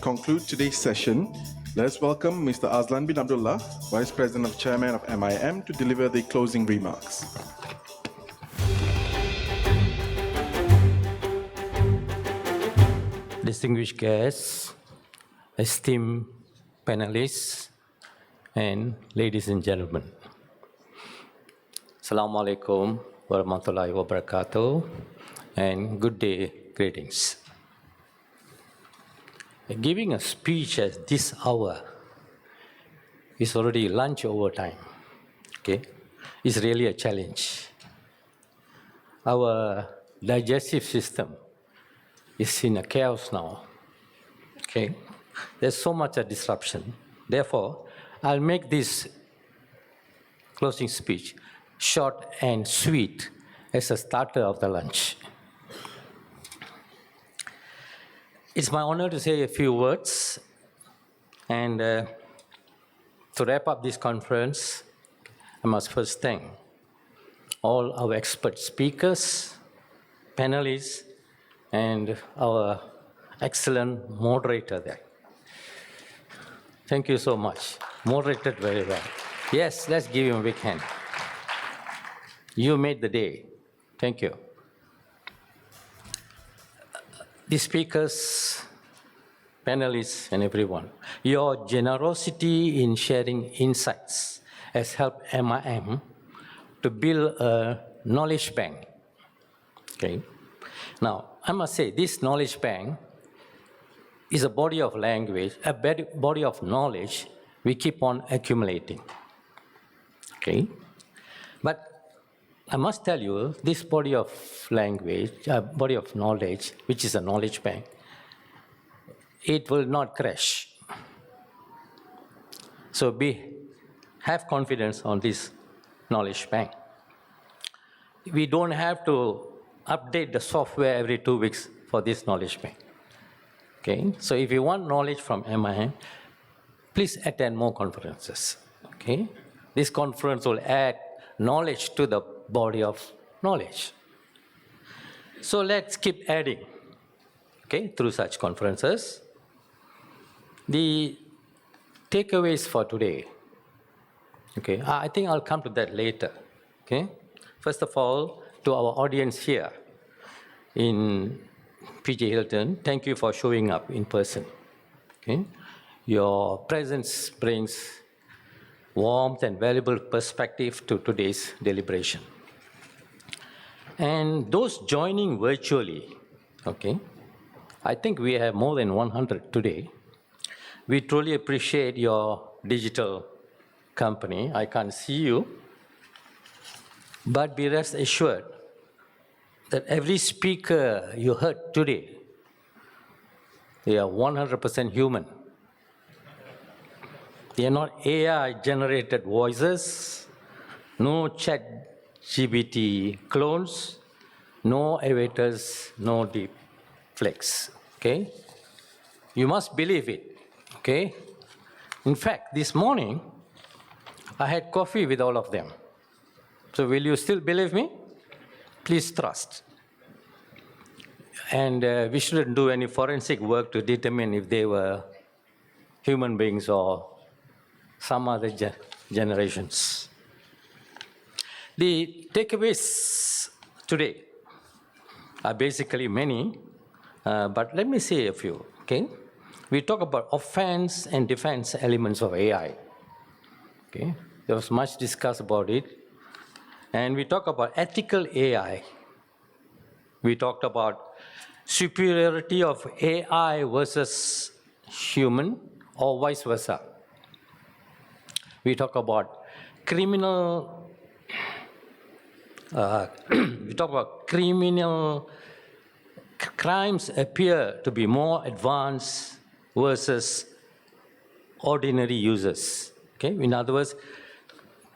conclude today's session, let's welcome Mr. Azlan Abdullah, Vice President of Chairman of MIM, to deliver the closing remarks. Distinguished guests, esteemed panelists, and ladies and gentlemen. Assalamu alaikum warahmatullahi wabarakatuh, and good day greetings. Giving a speech at this hour is already lunch over time. Okay, it's really a challenge. Our digestive system is in a chaos now. Okay, there's so much a disruption. Therefore, I'll make this closing speech short and sweet as a starter of the lunch. It's my honor to say a few words, and to wrap up this conference, I must first thank all our expert speakers, panelists, and our excellent moderator there. Thank you so much. Moderated very well. Yes, let's give him a big hand. You made the day. Thank you. The speakers, panelists, and everyone, your generosity in sharing insights has helped MIM to build a knowledge bank. Okay. Now, I must say, this knowledge bank is a body of language, a body of knowledge we keep on accumulating. Okay. But I must tell you, this body of language, body of knowledge, which is a knowledge bank, it will not crash. So have confidence on this knowledge bank. We don't have to update the software every 2 weeks for this knowledge bank. Okay, so if you want knowledge from MIM, please attend more conferences. Okay, this conference will add knowledge to the body of knowledge. So let's keep adding, okay, through such conferences. The takeaways for today, okay, I think I'll come to that later, okay. First of all, to our audience here in PJ Hilton, thank you for showing up in person, okay. Your presence brings warmth and valuable perspective to today's deliberation. And those joining virtually, okay, I think we have more than 100 today. We truly appreciate your digital company. I can't see you, but be rest assured that every speaker you heard today, they are 100% human. They are not AI-generated voices, no ChatGPT clones, no avatars, no deep fakes, okay? You must believe it, okay? In fact, this morning, I had coffee with all of them. So will you still believe me? Please trust. And we shouldn't do any forensic work to determine if they were human beings or some other generations. The takeaways today are basically many, but let me say a few, okay? We talk about offense and defense elements of AI, okay? There was much discussed about it. And we talk about ethical AI. We talked about superiority of AI versus human or vice versa. We talk about criminal crimes appear to be more advanced versus ordinary users. Okay? In other words,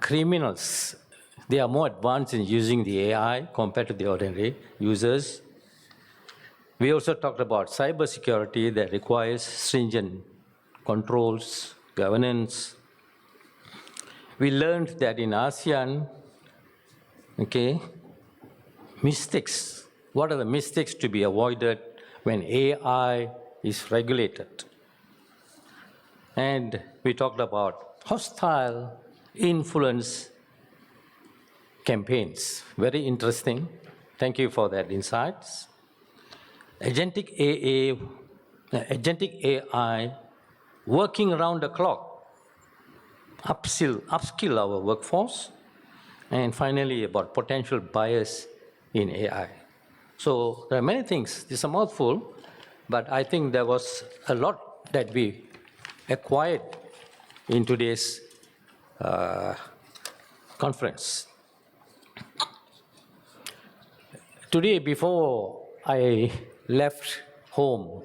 criminals, they are more advanced in using the AI compared to the ordinary users. We also talked about cybersecurity that requires stringent controls, governance. We learned that in ASEAN, okay, mistakes, what are the mistakes to be avoided when AI is regulated? And we talked about hostile influence campaigns. Very interesting. Thank you for that insights. Agentic AI working around the clock, upskill our workforce, and finally about potential bias in AI. So there are many things. This is a mouthful, but I think there was a lot that we acquired in today's conference. Today, before I left home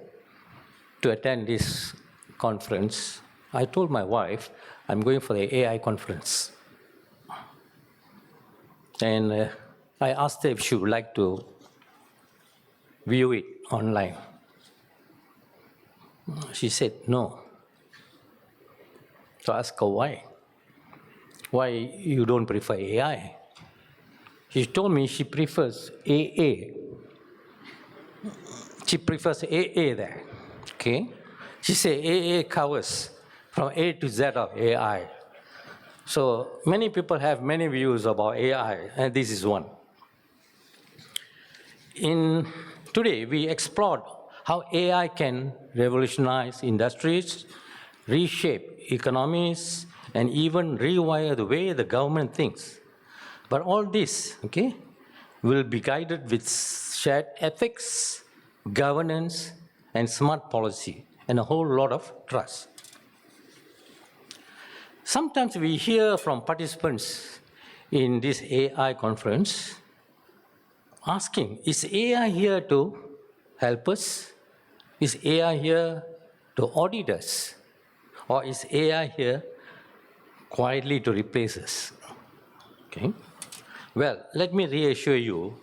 to attend this conference, I told my wife, I'm going for the AI conference. And I asked her if she would like to view it online. She said no. So I asked her why. Why you don't prefer AI? She told me she prefers AA. She prefers AA there, okay? She said AA covers from A to Z of AI. So many people have many views about AI, and this is one. Today, we explored how AI can revolutionize industries, reshape economies, and even rewire the way the government thinks. But all this, okay, will be guided with shared ethics, governance, and smart policy, and a whole lot of trust. Sometimes we hear from participants in this AI conference asking, is AI here to help us? Is AI here to audit us? Or is AI here quietly to replace us? Okay. Well, let me reassure you,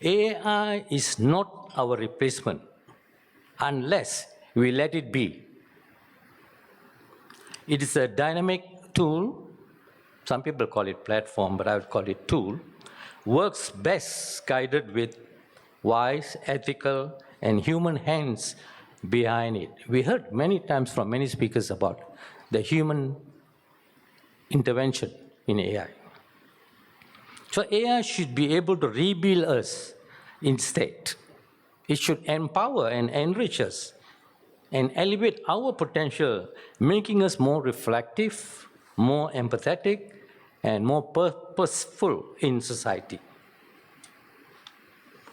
AI is not our replacement unless we let it be. It is a dynamic tool, some people call it platform, but I would call it tool, works best guided with wise, ethical, and human hands behind it. We heard many times from many speakers about the human intervention in AI. So AI should be able to rebuild us instead. It should empower and enrich us and elevate our potential, making us more reflective, more empathetic, and more purposeful in society.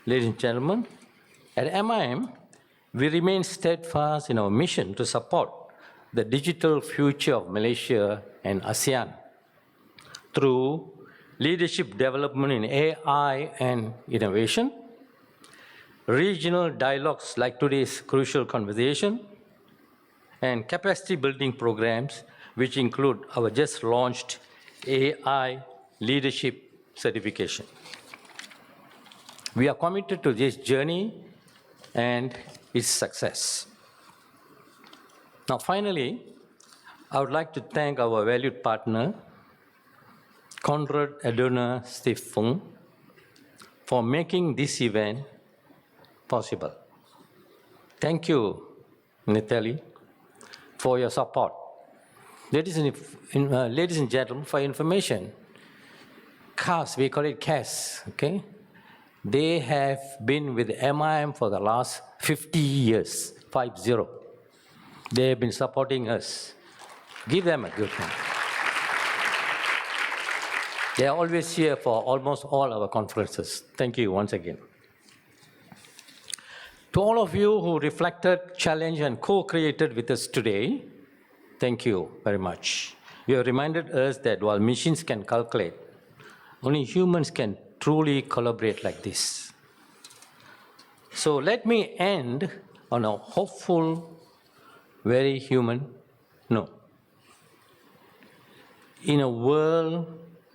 Ladies and gentlemen, at MIM, we remain steadfast in our mission to support the digital future of Malaysia and ASEAN through leadership development in AI and innovation, regional dialogues like today's crucial conversation, and capacity building programs, which include our just launched AI leadership certification. We are committed to this journey and its success. Now, finally, I would like to thank our valued partner, Konrad Adonis Stiftung, for making this event possible. Thank you, Natalie, for your support. Ladies and gentlemen, for information, CAS, we call it CAS, okay? They have been with MIM for the last 50 years, 50. They have been supporting us. Give them a good hand. They are always here for almost all our conferences. Thank you once again. To all of you who reflected, challenged, and co-created with us today, thank you very much. You have reminded us that while machines can calculate, only humans can truly collaborate like this. So let me end on a hopeful, very human note. In a world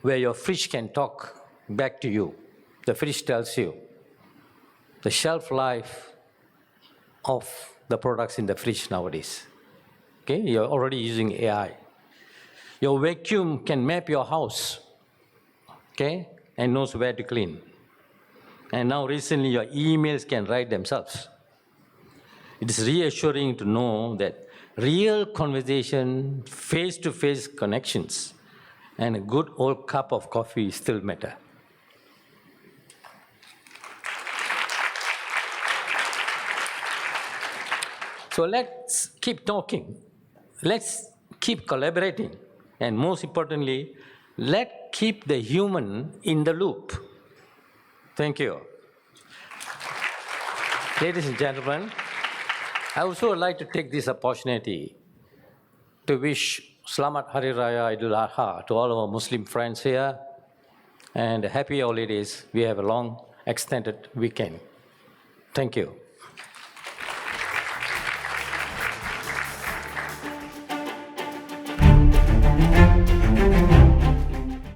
where your fridge can talk back to you, the fridge tells you the shelf life of the products in the fridge nowadays. Okay, you're already using AI. Your vacuum can map your house, okay, and knows where to clean. And now recently your emails can write themselves. It is reassuring to know that real conversation, face-to-face connections, and a good old cup of coffee still matter. So let's keep talking. Let's keep collaborating. And most importantly, let's keep the human in the loop. Thank you. Ladies and gentlemen, I also would like to take this opportunity to wish Selamat Hari Raya Idul Adha to all our Muslim friends here, and happy holidays. We have a long, extended weekend. Thank you.